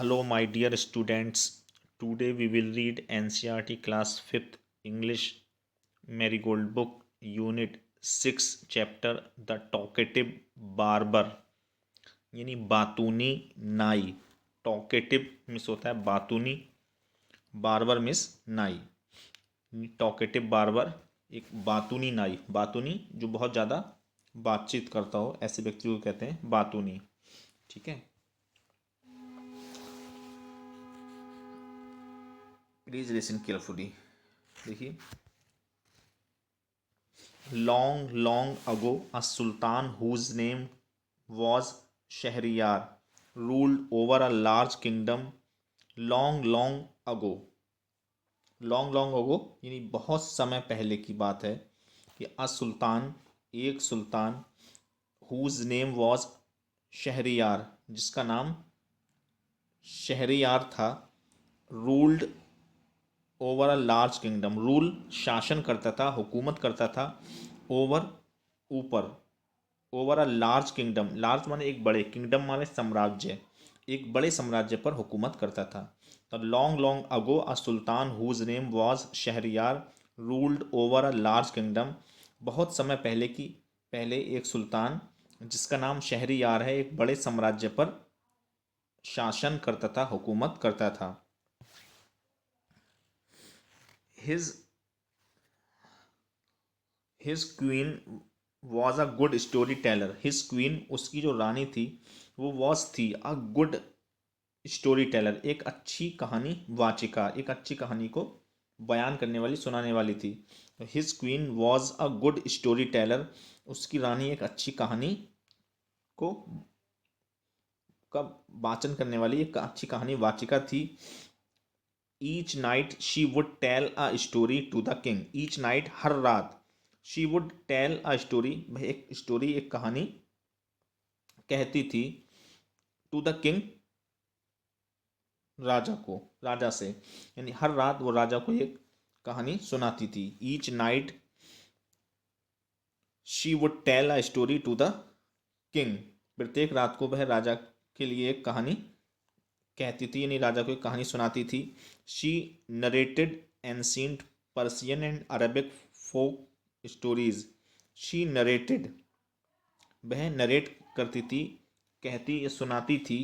Hello, my dear students. Today we will read NCERT Class 5th English Marigold Book, Unit 6, Chapter The Talkative Barber. यानी बातूनी नाई. Talkative miss होता है बातूनी, barber miss नाई. Talkative barber एक बातूनी नाई. बातूनी जो बहुत ज़्यादा बातचीत करता हो, ऐसे व्यक्ति को कहते हैं बातूनी. ठीक है. Please listen carefully. देखिए. Long ago, a sultan whose name was Shahriyar ruled over a large kingdom. Long ago. Long ago यानी बहुत समय पहले की बात है कि a सुल्तान, एक सुल्तान, whose name was शहरियार, जिसका नाम शहरियार था, ruled over a large kingdom. Rule शासन करता था, हुकूमत करता था. ओवर ऊपर. Over a large kingdom. Large माने एक बड़े, किंगडम माने साम्राज्य. एक बड़े साम्राज्य पर हुकूमत करता था. तो long ago a sultan whose name was Shahryar ruled over a large kingdom. बहुत समय पहले एक सुल्तान जिसका नाम शहरियार है, एक बड़े साम्राज्य पर शासन करता था, हुकूमत करता था. his his queen was a good story teller. his queen, उसकी जो रानी थी, वो was थी a good स्टोरी टेलर, एक अच्छी कहानी वाचिका, एक अच्छी कहानी को बयान करने वाली, सुनाने वाली थी. His queen was a good story teller. उसकी रानी एक अच्छी कहानी को का वाचन करने वाली एक अच्छी कहानी वाचिका थी. Each night she would tell a story to the king. Each night, हर रात. She would tell a story, एक स्टोरी, एक कहानी कहती थी. टू द किंग, राजा को, राजा से. यानी हर रात वो राजा को एक कहानी सुनाती थी. Each night she would tell a story to the king. प्रत्येक रात को वह राजा के लिए एक कहानी कहती थी, यानी राजा को एक कहानी सुनाती थी. She narrated ancient Persian and Arabic folk stories. She narrated, वह नरेट करती थी, कहती या सुनाती थी.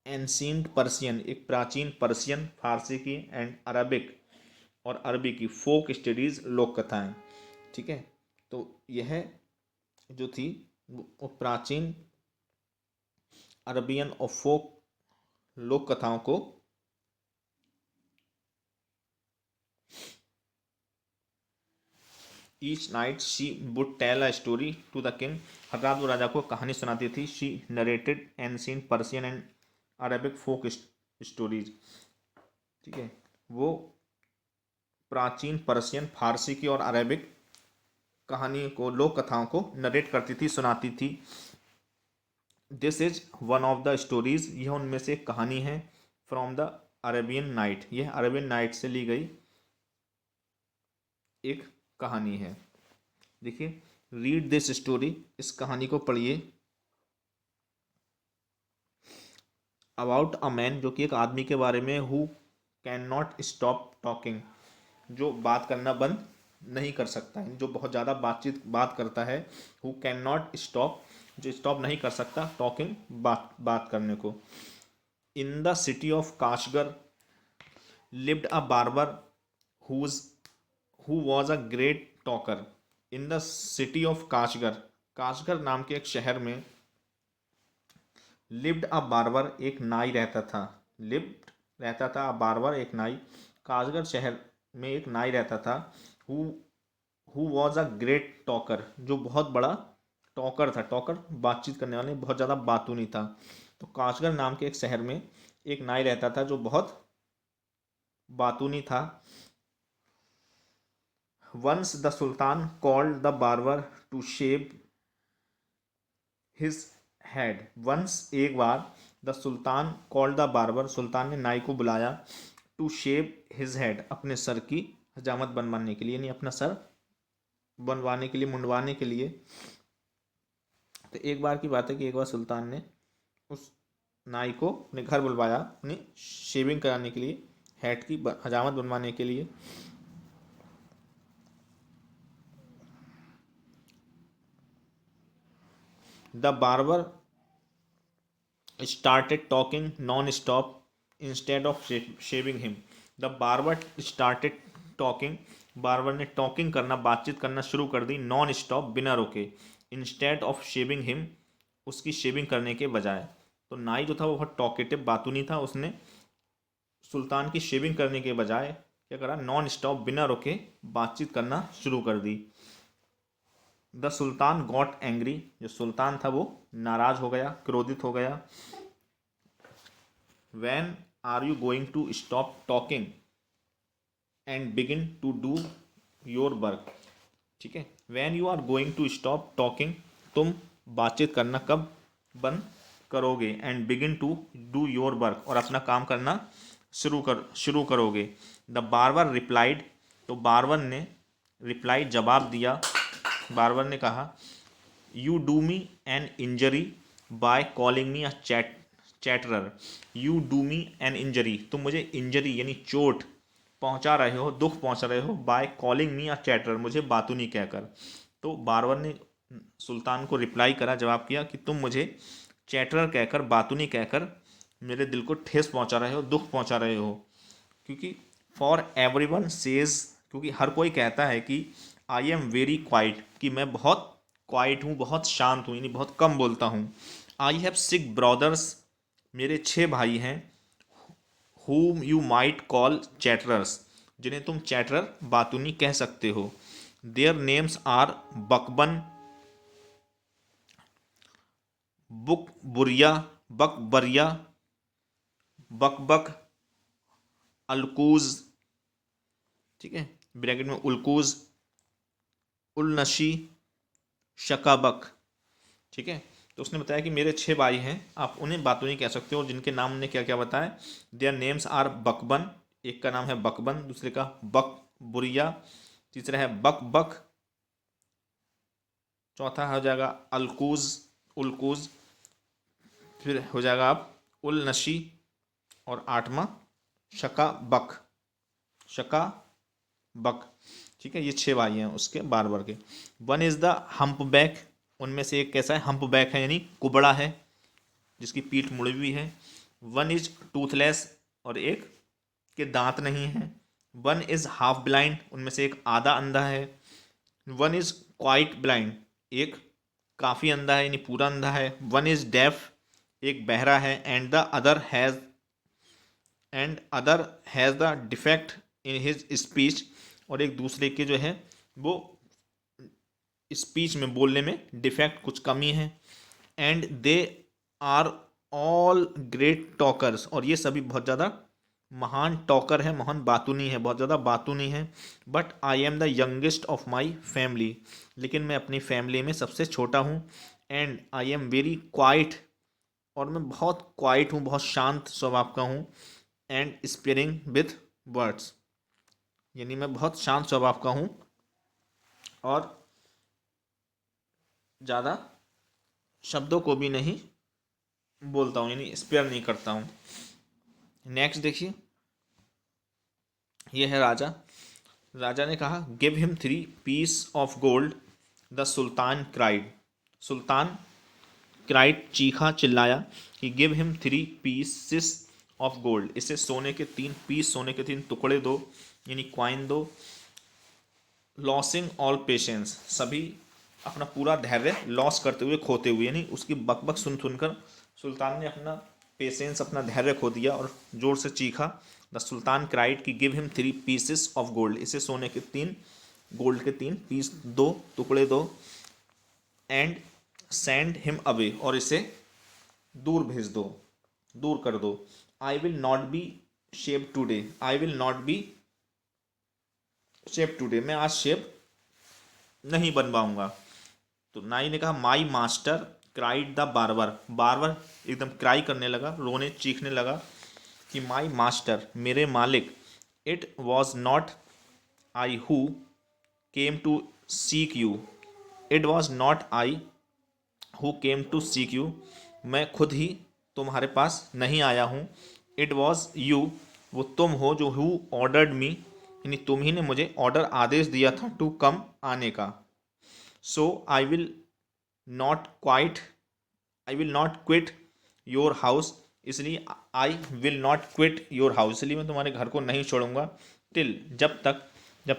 एंशिएंट पर्सियन, एक प्राचीन पर्सियन, फारसी की, एंड अरबिक, और अरबी की, फोक स्टडीज, लोक कथाएं. ठीक है. तो यह जो थी वो प्राचीन अरबियन और फोक लोक कथाओं को each night she would tell a story to the king. हर रात वो राजा को कहानी सुनाती थी. She narrated ancient Persian and Arabic folk stories. ठीक है. वो प्राचीन पर्शियन, फारसी की और अरेबिक कहानी को, लोक कथाओं को नरेट करती थी, सुनाती थी. This is one of the stories, यह उनमें से एक कहानी है. फ्रॉम द अरेबियन नाइट, यह अरेबियन नाइट से ली गई एक कहानी है. देखिए. रीड दिस स्टोरी, इस कहानी को पढ़िए. अबाउट अ मैन, जो कि एक आदमी के बारे में, who can not stop talking, जो बात करना बंद नहीं कर सकता है, जो बहुत ज़्यादा बात करता है. हु कैन नॉट स्टॉप, जो स्टॉप नहीं कर सकता टॉकिंग, बात करने को. In the city of Kashgar lived a barber whose who was a great talker. In the city of Kashgar, Kashgar नाम के एक शहर में, लिव्ड अ बार्बर, एक नाई रहता था. लिव्ड रहता था, अ बार्बर एक नाई. काशगर शहर में एक नाई रहता था. Who who was a great talker, जो बहुत बड़ा टॉकर था. टॉकर बातचीत करने वाले, बहुत ज़्यादा बातूनी था. तो काशगर नाम के एक शहर में एक नाई रहता था जो बहुत बातूनी था. Once the sultan called the barber to shave his head. Once, एक बार, the sultan called the barber, सुल्तान ने नाई को बुलाया. टू शेव हिज हेड, अपने सर की हजामत बनवाने के लिए, यानी अपना सर बनवाने के लिए, मुंडवाने के लिए. तो एक बार की बात है कि एक बार सुल्तान ने उस नाई को अपने घर बुलवाया अपनी शेविंग कराने के लिए, हेड की हजामत बनवाने के लिए। The barber started talking non-stop instead of shaving him. The barber started talking, barber ने टॉकिंग करना, बातचीत करना शुरू कर दी, नॉन स्टॉप, बिना रुके, इंस्टेड ऑफ शेविंग हिम, उसकी शेविंग करने के बजाय। तो नाई जो था वो बहुत टॉकेटिव, बातूनी था, उसने सुल्तान की शेविंग करने के बजाय क्या करा, नॉन स्टॉप, बिना रुके बातचीत करना शुरू कर दी। द सुल्तान गॉट एंग्री, जो सुल्तान था वो नाराज हो गया, क्रोधित हो गया। When are you going to stop talking and begin to do your work. ठीक है, when you are going to stop talking, तुम बातचीत करना कब बंद करोगे, and begin to do your work, और अपना काम करना शुरू करोगे। द बार्बर रिप्लाइड, तो बार्बर ने रिप्लाई, जवाब दिया, बार्बर ने कहा, you do me an injury by calling me a chatterer. You do me an injury, तुम मुझे इंजरी यानी चोट पहुंचा रहे हो, दुख पहुंचा रहे हो, बाय कॉलिंग मी अ चैटरर, मुझे बातूनी कहकर। तो बार्बर ने सुल्तान को रिप्लाई करा, जवाब किया कि तुम मुझे चैटरर कहकर, बातूनी कहकर मेरे दिल को ठेस पहुंचा रहे हो, दुख पहुंचा रहे हो। क्योंकि फॉर एवरी वन सेज, क्योंकि हर कोई कहता है कि आई एम वेरी क्वाइट, कि मैं बहुत क्वाइट हूँ, बहुत शांत हूँ, यानी बहुत कम बोलता हूँ। आई हैव सिक्स ब्रदर्स, मेरे 6 भाई हैं, whom यू माइट कॉल चैटरर्स, जिन्हें तुम चैटरर, बातूनी कह सकते हो। देयर नेम्स आर बकबन, बुरिया, बकबरिया, बकबक, अलकूज, ठीक है, ब्रैकेट में उल्कूज, उलनशी, शकाबक। ठीक है, तो उसने बताया कि मेरे 6 भाई हैं, आप उन्हें बातूनी कह सकते हो, और जिनके नाम ने क्या क्या बताया, देयर नेम्स आर बकबन, एक का नाम है बकबन, दूसरे का बक बुरिया, तीसरा है बक बक, चौथा हो जाएगा अलकूज, उलकूज, फिर हो जाएगा आप उल नशी, और आठवां शका बक, शका बक। ठीक है, ये 6 भाई हैं उसके बार्बर के। One is the hump back, उनमें से एक कैसा है, हम्प बैक है, यानी कुबड़ा है, जिसकी पीठ मुड़ी हुई है। वन इज टूथलेस, और एक के दांत नहीं है। वन इज हाफ ब्लाइंड, उनमें से एक आधा अंधा है। वन इज क्वाइट ब्लाइंड, एक काफ़ी अंधा है, यानी पूरा अंधा है। वन इज डेफ, एक बहरा है। And other has the defect in his speech, और एक दूसरे के जो है वो स्पीच में, बोलने में डिफेक्ट, कुछ कमी है। And they are all great talkers, और ये सभी बहुत ज़्यादा महान टॉकर है, महान बातूनी है, बहुत ज़्यादा बातूनी है। But I am the youngest of my family, लेकिन मैं अपनी फैमिली में सबसे छोटा हूँ। And I am very quite, और मैं बहुत क्वाइट हूँ, बहुत शांत स्वभाव का हूँ। एंड स्पेयरिंग विथ वर्ड्स, यानी मैं बहुत शांत स्वभाव का हूँ, और ज़्यादा शब्दों को भी नहीं बोलता हूँ, यानी स्पेयर नहीं करता हूँ। नेक्स्ट देखिए, ये है राजा। राजा ने कहा, give him 3 piece of gold. The sultan cried, sultan cried, चीखा, चिल्लाया कि give him 3 pieces of gold, इसे सोने के 3 पीस, सोने के 3 टुकड़े दो, यानी क्वाइन दो। लॉसिंग ऑल पेशेंस, सभी अपना पूरा धैर्य लॉस करते हुए, खोते हुए, यानी उसकी बकबक सुनकर सुल्तान ने अपना पेशेंस, अपना धैर्य खो दिया, और जोर से चीखा। द सुल्तान क्राइड कि give him 3 pieces of gold, इसे सोने के 3, गोल्ड के 3 पीस दो, टुकड़े दो। एंड सेंड हिम अवे, और इसे दूर भेज दो, दूर कर दो। आई will not be shape today, I will not be shape today, मैं आज शेप नहीं बनवाऊंगा। तो नाई ने कहा, my master cried the barber, barber एकदम क्राई करने लगा, रोने चीखने लगा कि माई मास्टर, मेरे मालिक। It was not I who came to seek you, it was not I who came to seek you, मैं खुद ही तुम्हारे पास नहीं आया हूँ। इट वॉज यू, वो तुम हो जो हु ऑर्डर्ड मी, यानी तुम ही ने मुझे ऑर्डर आदेश दिया था टू कम आने का। So not quite I will not quit your house, इसलिए I will not quit your house, इसलिए मैं तुम्हारे घर को नहीं छोड़ूंगा। टिल, जब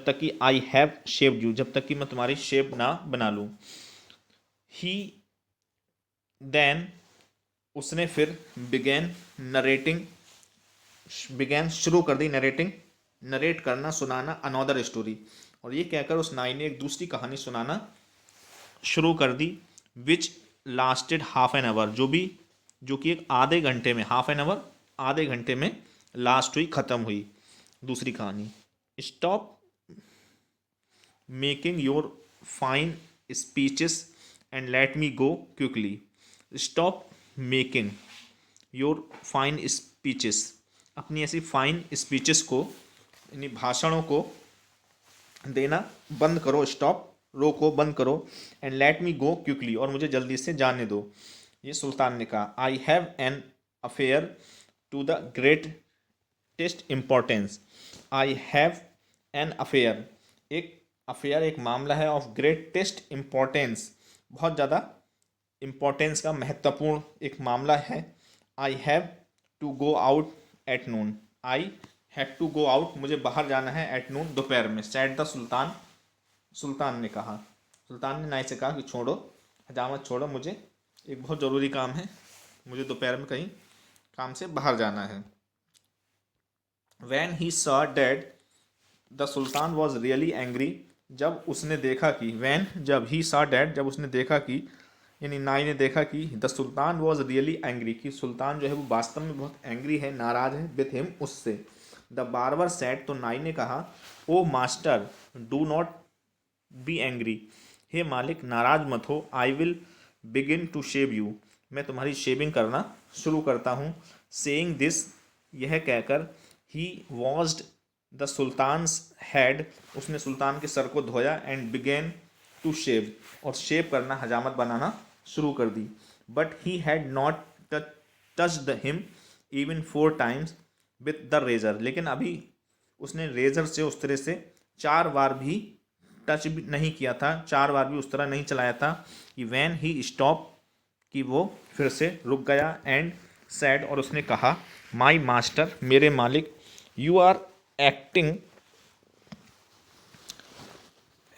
तक कि आई हैव शेप्ड यू, जब तक कि मैं तुम्हारी शेप ना बना लूँ। ही देन, उसने फिर बिगैन नरेटिंग, बिगैन शुरू कर दी नरेटिंग, नरेट करना, सुनाना, अनदर स्टोरी, और ये कहकर उस नाई ने एक दूसरी कहानी सुनाना शुरू कर दी। विच लास्टेड हाफ एन आवर, जो कि एक आधे घंटे में, हाफ एन आवर आधे घंटे में लास्ट हुई, ख़त्म हुई दूसरी कहानी। Stop making your fine speeches and let me go quickly. Stop making your fine speeches, अपनी ऐसी फाइन स्पीचेस को, यानी भाषणों को देना बंद करो, स्टॉप, रोको, बंद करो। And let me go quickly, और मुझे जल्दी से जाने दो। ये सुल्तान ने कहा। I have an affair to the greatest importance, I have an affair, एक अफेयर, एक मामला है, ऑफ ग्रेटेस्ट इम्पोर्टेंस, बहुत ज़्यादा इम्पोर्टेंस का, महत्वपूर्ण एक मामला है। I have to go out at noon, I have to go out, मुझे बाहर जाना है, एट नून, दोपहर में। सैड द सुल्तान, सुल्तान ने कहा, सुल्तान ने नाई से कहा कि छोड़ो, हजामत छोड़ो, मुझे एक बहुत ज़रूरी काम है, मुझे दोपहर में कहीं काम से बाहर जाना है। When he saw dad the sultan was really angry, जब उसने देखा कि, वैन, जब, ही सॉ डैड, जब उसने देखा कि, यानी नाई ने देखा कि, the sultan was really angry, कि सुल्तान जो है वो वास्तव में बहुत एंग्री है, नाराज है, विथ हिम, उससे। द बार्बर सेड, तो नाई ने कहा, O master do not be angry, हे मालिक नाराज मत हो। I will begin to shave you, मैं तुम्हारी शेविंग करना शुरू करता हूँ। सेइंग दिस, यह कहकर, ही वॉश्ड द सुल्तान्स हेड, उसने सुल्तान के सर को धोया। एंड बिगेन टू शेव, और शेव करना, हजामत बनाना शुरू कर दी। But he had not touched him even 4 times with the razor, लेकिन अभी उसने रेजर से उस तरह से 4 बार भी टच भी नहीं किया था, 4 बार भी उस तरह नहीं चलाया था। कि वैन ही स्टॉप, कि वो फिर से रुक गया। एंड सैड, और उसने कहा, माई मास्टर, मेरे मालिक, you are acting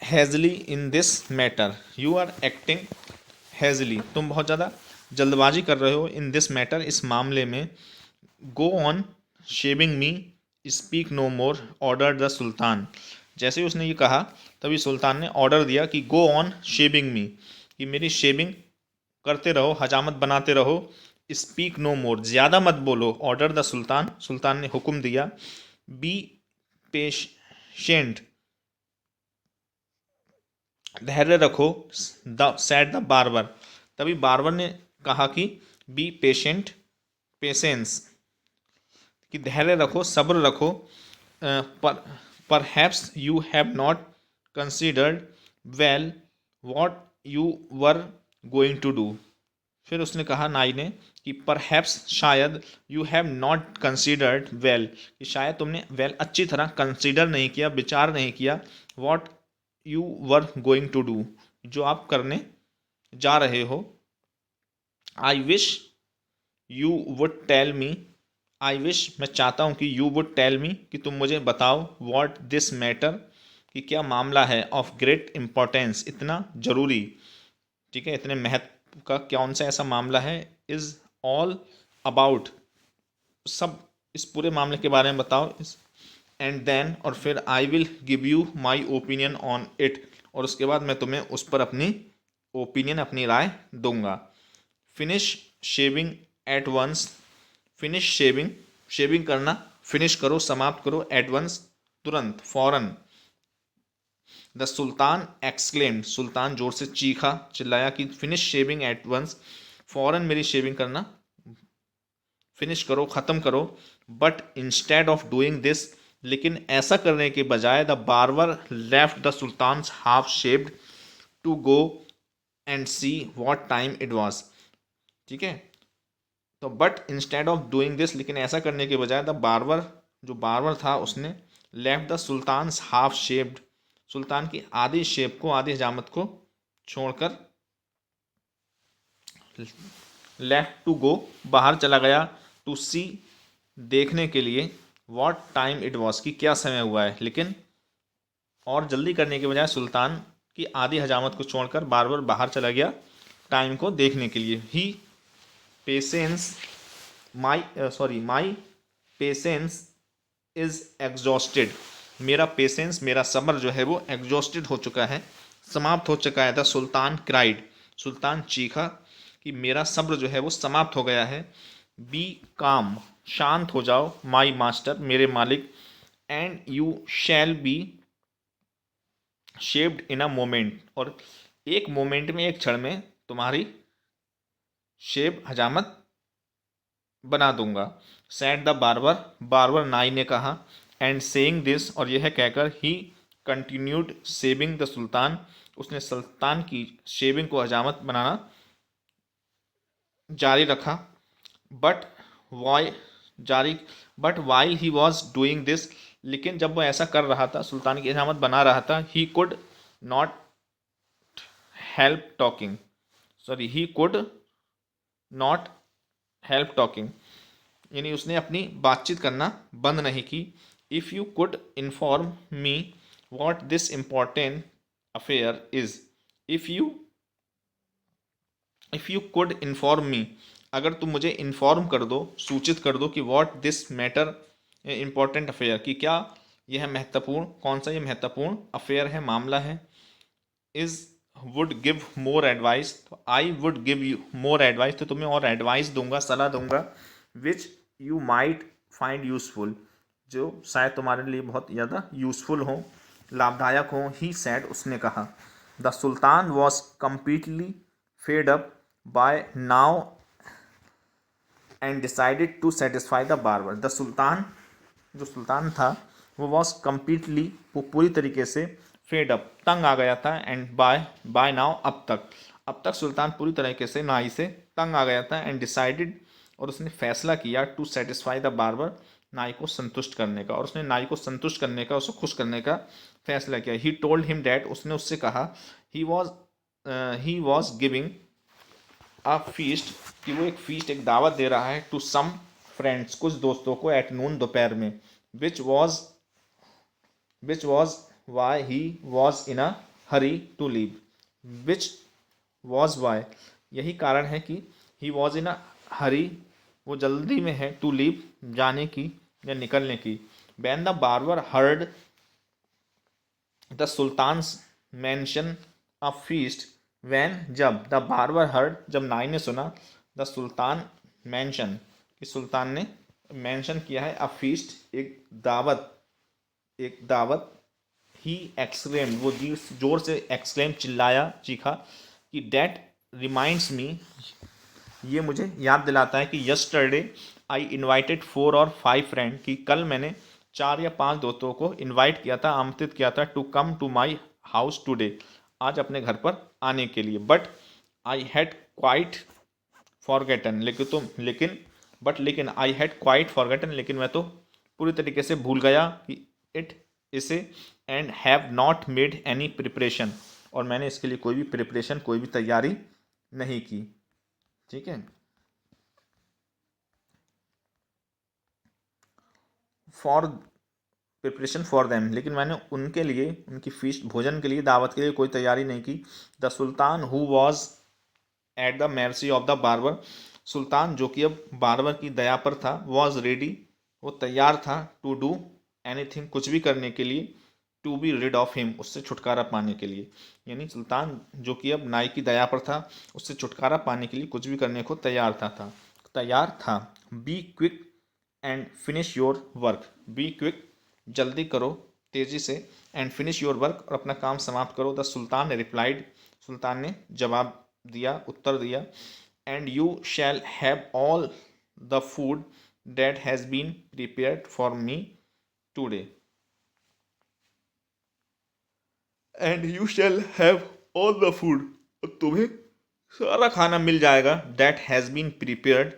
hastily in this matter, you are acting hastily, तुम बहुत ज़्यादा जल्दबाजी कर रहे हो, इन दिस मैटर, इस मामले में। Go on shaving me, speak no more, order the sultan, जैसे ही उसने ये कहा तभी सुल्तान ने ऑर्डर दिया कि गो ऑन शेविंग मी, कि मेरी शेविंग करते रहो, हजामत बनाते रहो। स्पीक नो मोर, ज़्यादा मत बोलो, ऑर्डर द सुल्तान, सुल्तान ने हुक्म दिया। बी पेशेंट, धैर्य रखो, द सैड द बार्बर, तभी बार्बर ने कहा कि बी पेशेंट, पेशेंस, कि धैर्य रखो, सब्र रखो। पर perhaps you have not considered well what you were going to do, फिर उसने कहा नाई ने कि परहैप्स, शायद, you have not considered well, कि शायद तुमने वेल अच्छी तरह कंसिडर नहीं किया, विचार नहीं किया, what you were going to do, जो आप करने जा रहे हो। I wish you would tell me, I wish, मैं चाहता हूँ कि यू वुड टेल मी, कि तुम मुझे बताओ, वॉट दिस मैटर, कि क्या मामला है, ऑफ ग्रेट इम्पोर्टेंस, इतना जरूरी, ठीक है, इतने महत्व का कौन सा ऐसा मामला है। इज़ ऑल अबाउट, सब इस पूरे मामले के बारे में बताओ। इस एंड देन, और फिर, I will give you my opinion on it, और उसके बाद मैं तुम्हें उस पर अपनी ओपिनियन, अपनी राय दूंगा। Finish shaving at once, finish shaving, shaving करना फिनिश करो, समाप्त करो, एट वंस, तुरंत, फौरन। द सुल्तान एक्सक्लेम्ड, सुल्तान जोर से चीखा, चिल्लाया कि फिनिश शेविंग एट वंस, फौरन मेरी शेविंग करना फिनिश करो, ख़त्म करो। But instead of doing this, लेकिन ऐसा करने के बजाय, the barber left the sultan half shaved to go and see what time it was, ठीक है, तो but instead of doing this, लेकिन ऐसा करने के बजाय द बार्बर, जो बार्बर था उसने left the sultan half shaved, सुल्तान की आधी शेप को, आधी हजामत को छोड़कर लेफ्ट टू गो, बाहर चला गया, टू सी, देखने के लिए, वॉट टाइम इट वॉज, कि क्या समय हुआ है। लेकिन और जल्दी करने के बजाय सुल्तान की आधी हजामत को छोड़कर बार बार बाहर चला गया टाइम को देखने के लिए। He patience my patience is exhausted, मेरा पेशेंस, मेरा सब्र जो है वो एग्जॉस्टेड हो चुका है, समाप्त हो चुका है। द सुल्तान क्राइड, सुल्तान चीखा कि मेरा सब्र जो है वो समाप्त हो गया है। बी काम, शांत हो जाओ, माई मास्टर, मेरे मालिक, and you shall be shaped in a moment, और एक मोमेंट में, एक क्षण में तुम्हारी शेप, हजामत बना दूंगा। सैड द बार्बर, बार्बर नाई ने कहा। एंड सेइंग दिस, और यह कहकर ही कंटिन्यूड शेविंग द सुल्तान, उसने सुल्तान की शेविंग को, हजामत बनाना जारी रखा। बट वाई जारी but while he was doing this, लेकिन जब वो ऐसा कर रहा था, सुल्तान की हजामत बना रहा था, he could not help talking, he could not help talking, यानी उसने अपनी बातचीत करना बंद नहीं की। If you could inform me what this important affair is, if you if you could inform me, अगर तुम मुझे इन्फॉर्म कर दो, सूचित कर दो कि what this matter important affair, कि क्या यह महत्वपूर्ण, कौन सा ये महत्वपूर्ण अफेयर है, मामला है। Is would give more advice, तो I would give you more advice, तो तुम्हें और एडवाइस दूंगा, सलाह दूंगा। Which you might find useful, जो शायद तुम्हारे लिए बहुत ज़्यादा यूजफुल हो, लाभदायक हो। ही सैड, उसने कहा। The sultan was completely fed up by now and decided to satisfy the barber, the सुल्तान, जो सुल्तान था वो वॉज कम्प्लीटली, वो पूरी तरीके से फेड अप, तंग आ गया था, एंड बाय नाउ, अब तक सुल्तान पूरी तरीके से नाई से तंग आ गया था। एंड डिसाइडेड, और उसने फैसला किया, टू सेटिस्फाई द बार्बर, नाई को संतुष्ट करने का, और उसने नाई को संतुष्ट करने का, उसको खुश करने का फैसला किया। ही टोल्ड हिम डैट, उसने उससे कहा, he was giving a feast, कि वो एक फीस्ट, एक दावत दे रहा है, टू सम फ्रेंड्स, कुछ दोस्तों को, एट नून, दोपहर में। Which was why he was in a hurry to leave, which was why, यही कारण है कि ही वॉज इन अ हरी, वो जल्दी में है, टू लीव, जाने की या निकलने की। When the barber heard the sultan's mention a feast, when, जब, द बार्बर हर्ड, जब नाई ने सुना, द सुल्तान मैंशन, कि सुल्तान ने मैंशन किया है, अ फीस्ट, एक दावत। ही एक्सक्लेम, वो जोर से एक्सक्लेम, चिल्लाया, चीखा, कि डैट रिमाइंड्स मी, ये मुझे याद दिलाता है कि यस्टरडे आई इनवाइटेड 4 और 5 फ्रेंड, कि कल मैंने 4 या 5 दोस्तों को इनवाइट किया था, आमंत्रित किया था, to come to my house today, आज अपने घर पर आने के लिए। But I had quite forgotten, लेकिन आई हैड क्वाइट फॉरगेटन, लेकिन मैं तो पूरी तरीके से भूल गया कि इट, इसे, and have not made any preparation, और मैंने इसके लिए कोई भी प्रिपरेशन, कोई भी तैयारी नहीं की। ठीक है। फॉर प्रिपरेशन फॉर देम, लेकिन मैंने उनके लिए, उनकी फीस्ट, भोजन के लिए, दावत के लिए कोई तैयारी नहीं की। The sultan who was at the mercy of the barber, सुल्तान जो कि अब बार्बर की दया पर था, वॉज रेडी, वो तैयार था, टू डू एनीथिंग, कुछ भी करने के लिए, to be rid of him, उससे छुटकारा पाने के लिए, यानी सुल्तान जो कि अब नाई की दया पर था, उससे छुटकारा पाने के लिए कुछ भी करने को तैयार था। Be quick and finish your work, be quick, जल्दी करो, तेजी से, एंड फिनिश योर वर्क, और अपना काम समाप्त करो। द सुल्तान ने रिप्लाइड, सुल्तान ने जवाब दिया, उत्तर दिया। And you shall have all the food that has been prepared for me today, and you shall have all the food, तुम्हें सारा खाना मिल जाएगा, that has been prepared,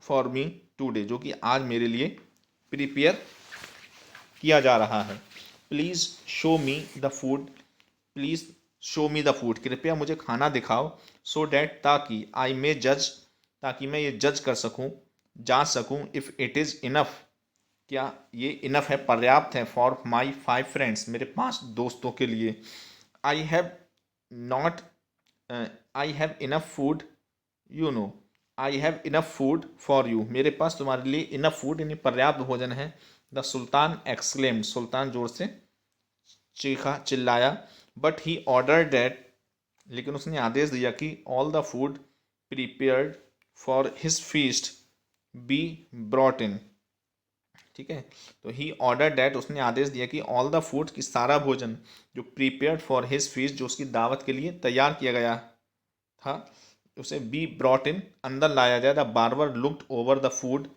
for me today, जो कि आज मेरे लिए प्रिपेयर किया जा रहा है। Please show me the food, please show me the food, कृपया मुझे खाना दिखाओ। सो डैट, ताकि, आई मे जज, ताकि मैं ये जज कर सकूं, जांच सकूं, इफ़ इट इज़ इनफ, क्या ये इनफ है, पर्याप्त है, फॉर माई 5 फ्रेंड्स, मेरे 5 दोस्तों के लिए। I have not, I have enough food, you know, I have enough food for you, मेरे पास तुम्हारे लिए इनफ फूड यानी पर्याप्त भोजन है। द सुल्तान एक्सक्लेम्ड, सुल्तान जोर से चीखा, चिल्लाया। बट ही ऑर्डर डैट, लेकिन उसने आदेश दिया कि all the food prepared for his feast B brought इन। ठीक है, तो ही ऑर्डर डैट, उसने आदेश दिया कि ऑल द फूड, की सारा भोजन जो प्रिपेयर्ड फॉर हिज फीस्ट, जो उसकी दावत के लिए तैयार किया गया था, उसे बी ब्रॉट इन, अंदर लाया जाए। The barber looked over the food,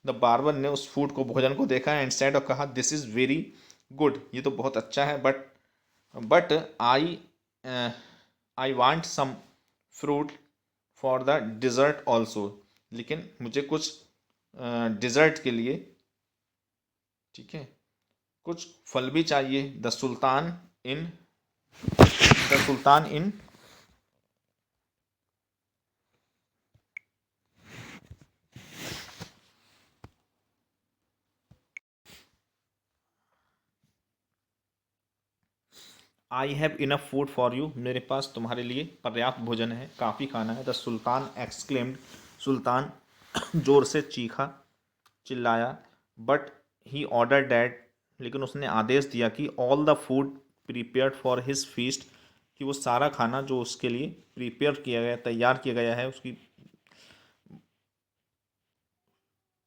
the barber ने उस फूड को, भोजन को देखा, एंड सेड, और कहा, दिस इज़ वेरी गुड, ये तो बहुत अच्छा है, but I I want some fruit for the dessert also, लेकिन मुझे कुछ डिज़र्ट के लिए, ठीक है, कुछ फल भी चाहिए। In the sultan in I have enough food for you, मेरे पास तुम्हारे लिए पर्याप्त भोजन है, काफ़ी खाना है। द सुल्तान एक्सक्लेम्ड, सुल्तान जोर से चीखा, चिल्लाया। बट ही ऑर्डर डैट, लेकिन उसने आदेश दिया कि all the food prepared for his feast, कि वो सारा खाना जो उसके लिए प्रिपेयर किया गया, तैयार किया गया है,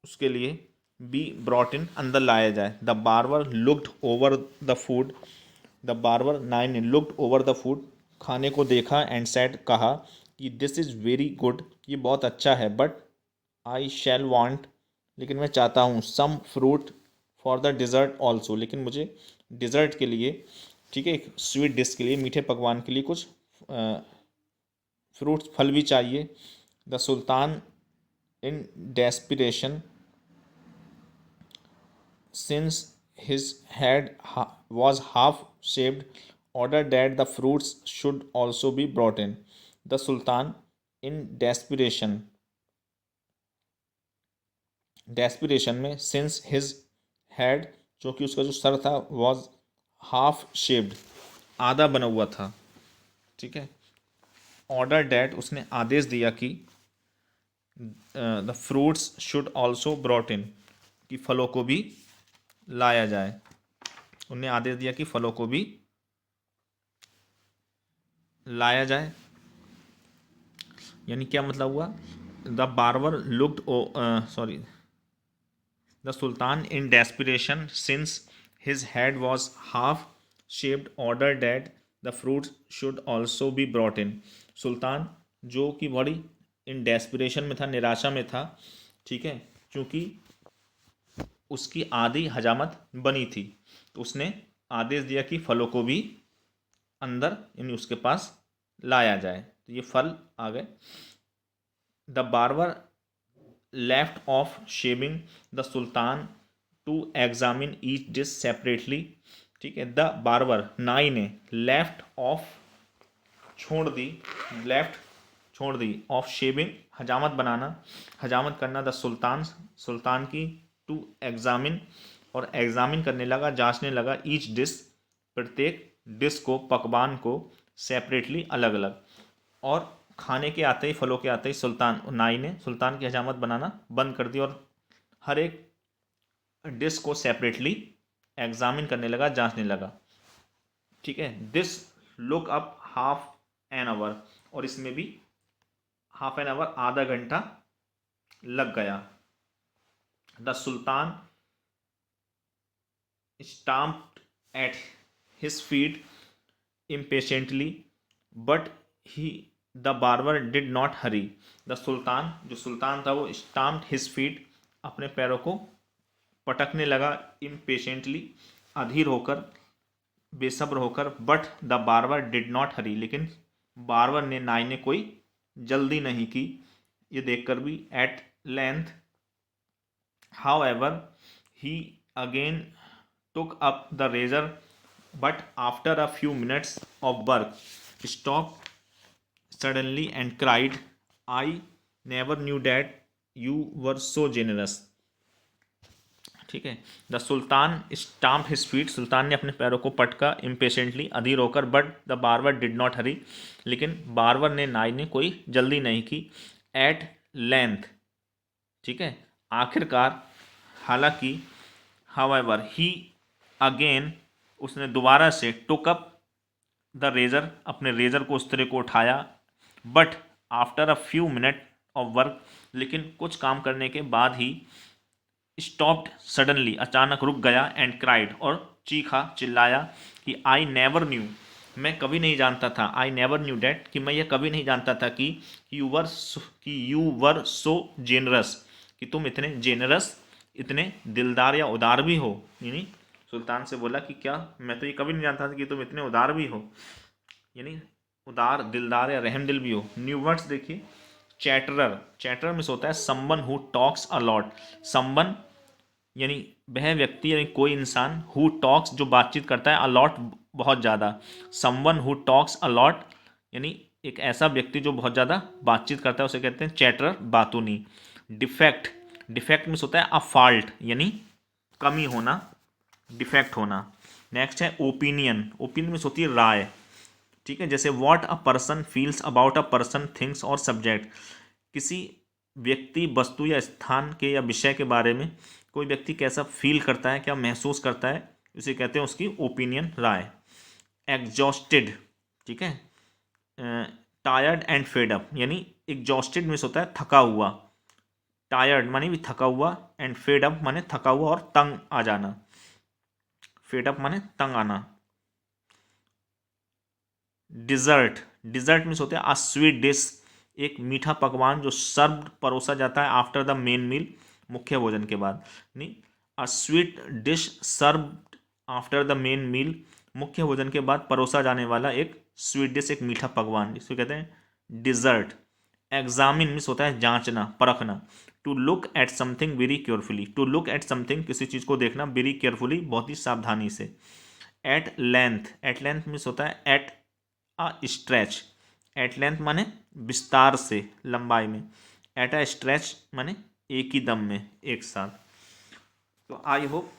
उसके लिए बी ब्रॉट इन, अंदर लाया जाए। The barber looked over the food, the barber, नाई ने, लुक्ड ओवर द फूड, खाने को देखा, एंड सेड, कहा कि दिस इज़ वेरी गुड, ये बहुत अच्छा है, बट आई शैल वांट, लेकिन मैं चाहता हूँ, some fruit for the dessert also, लेकिन मुझे डिज़र्ट के लिए, ठीक है, एक स्वीट डिश के लिए, मीठे पकवान के लिए कुछ फ्रूट्स, फल भी चाहिए। The sultan in desperation, since his head was half shaved, ordered that the fruits should also be brought in. The Sultan, in desperation में, since his head, जो कि उसका जो सर था, was half shaved, आधा बना हुआ था, ठीक है, ऑर्डर डैट, उसने आदेश दिया कि the fruits should also brought in, कि फलों को भी लाया जाए। उन्हें आदेश दिया कि फलों को भी लाया जाए, यानी क्या मतलब हुआ, the barber looked, sorry, the sultan in desperation, since his head was half shaved, ordered that the fruit should also be brought in. सुल्तान, जो कि बड़ी इन डेस्पिरेशन में था, निराशा में था, ठीक है, क्योंकि उसकी आधी हजामत बनी थी, तो उसने आदेश दिया कि फलों को भी अंदर, यानी उसके पास लाया जाए। तो ये फल आ गए। The barber left off shaving the sultan to examine each dish separately, ठीक है, द बार्बर, नाई ने, लेफ्ट ऑफ, छोड़ दी, लेफ्ट, छोड़ दी, ऑफ शेविंग, हजामत बनाना, हजामत करना, द सुल्तान, सुल्तान की, टू एग्जामिन, और एग्जामिन करने लगा, जांचने लगा, ईच डिश, प्रत्येक डिश को, पकवान को, सेपरेटली, अलग अलग। और खाने के आते ही, फलों के आते ही, सुल्तान, नाई ने, सुल्तान की हजामत बनाना बंद कर दी, और हर एक डिश को सेपरेटली एग्जामिन करने लगा, जांचने लगा, ठीक है। This look up half an hour, और इसमें भी हाफ एन आवर, आधा घंटा लग गया। The sultan stamped at his feet impatiently, but he, the barber did not hurry. द सुल्तान, जो सुल्तान था, वो स्टाम्प्ड हिज फीट, अपने पैरों को पटकने लगा, impatiently, अधीर होकर, बेसब्र होकर, but the barber did not hurry, लेकिन बार्बर ने, नाई ने, कोई जल्दी नहीं की। ये देखकर भी, at length, However, he again took up the razor, but after a few minutes of work, stopped suddenly and cried, I never knew that you were so generous. ठीक है। The sultan stamp his feet, सुल्तान ने अपने पैरों को पटका impatiently, अधीर होकर, but the barber did not hurry, लेकिन बार्बर ने, नाई ने कोई जल्दी नहीं की। एट लेंथ, ठीक है, आखिरकार, हालांकि, हाउएवर ही अगेन, उसने दोबारा से, टुक अप द रेजर, अपने रेजर को, उस तरह को उठाया, but after a few minute of work, लेकिन कुछ काम करने के बाद ही, स्टॉप्ड सडनली, अचानक रुक गया, एंड क्राइड, और चीखा, चिल्लाया कि आई नेवर न्यू, मैं कभी नहीं जानता था, आई नेवर न्यू डैट, कि मैं यह कभी नहीं जानता था कि यू वर सो जेनरस, कि तुम इतने जेनरस, इतने दिलदार या उदार भी हो। यानी सुल्तान से बोला कि क्या, मैं तो ये कभी नहीं जानता था कि तुम इतने उदार भी हो, यानी उदार, दिलदार या रहम दिल भी हो। न्यू वर्ड्स देखिए, चैटरर, चैटरर में होता है someone who talks a lot, someone यानी वह व्यक्ति, यानी कोई इंसान, हु टॉक्स जो बातचीत करता है, अलॉट बहुत ज़्यादा, समवन हु टॉक्स अलॉट यानी एक ऐसा व्यक्ति जो बहुत ज़्यादा बातचीत करता है, उसे कहते हैं चैटरर, बातूनी। डिफेक्ट, डिफेक्ट में होता है अ फॉल्ट, यानी कमी होना, डिफेक्ट होना। नेक्स्ट है ओपिनियन, ओपिनियन में होती है राय, ठीक है, जैसे what a person feels about a person, things और सब्जेक्ट, किसी व्यक्ति, वस्तु या स्थान के या विषय के बारे में कोई व्यक्ति कैसा फील करता है, क्या महसूस करता है, उसे कहते हैं उसकी ओपिनियन, राय। एग्जॉस्टेड, ठीक है, टायर्ड एंड फेड अप, यानी एग्जॉस्टेड में होता है थका हुआ, टायर्ड माने भी थका हुआ, एंड फेड अप माने थका हुआ और तंग आ जाना, फेड अप माने तंग आना। डिज़र्ट, डिज़र्ट मीन्स होता है अ स्वीट डिश, एक मीठा पकवान जो सर्व, परोसा जाता है, आफ्टर द मेन मील, मुख्य भोजन के बाद, नहीं, a sweet dish serve after the main meal, मुख्य भोजन के बाद परोसा जाने वाला एक स्वीट डिश, एक मीठा पकवान, इसको कहते हैं डिज़र्ट। एग्जामिन मीन्स होता है जांचना, परखना। To look at something very carefully, to look at something, किसी चीज़ को देखना, वेरी केयरफुली, बहुत ही सावधानी से। At length, at length means होता है at a stretch, at length माने विस्तार से, लंबाई में, एट अ स्ट्रेच माने एक ही दम में, एक साथ। तो आई होप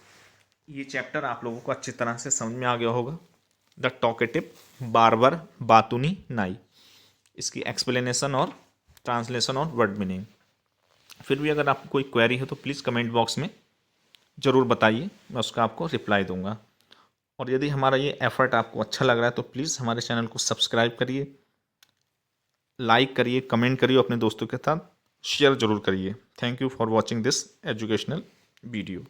ये चैप्टर आप लोगों को अच्छी तरह से समझ में आ गया होगा, द टॉकेटिव बार्बर, बातूनी नाई, इसकी एक्सप्लेनेशन और ट्रांसलेशन और वर्ड मीनिंग। फिर भी अगर आपको कोई क्वेरी हो तो प्लीज़ कमेंट बॉक्स में ज़रूर बताइए, मैं उसका आपको रिप्लाई दूंगा। और यदि हमारा ये एफर्ट आपको अच्छा लग रहा है तो प्लीज़ हमारे चैनल को सब्सक्राइब करिए, लाइक करिए, कमेंट करिए, अपने दोस्तों के साथ शेयर ज़रूर करिए। Thank you for watching this educational video.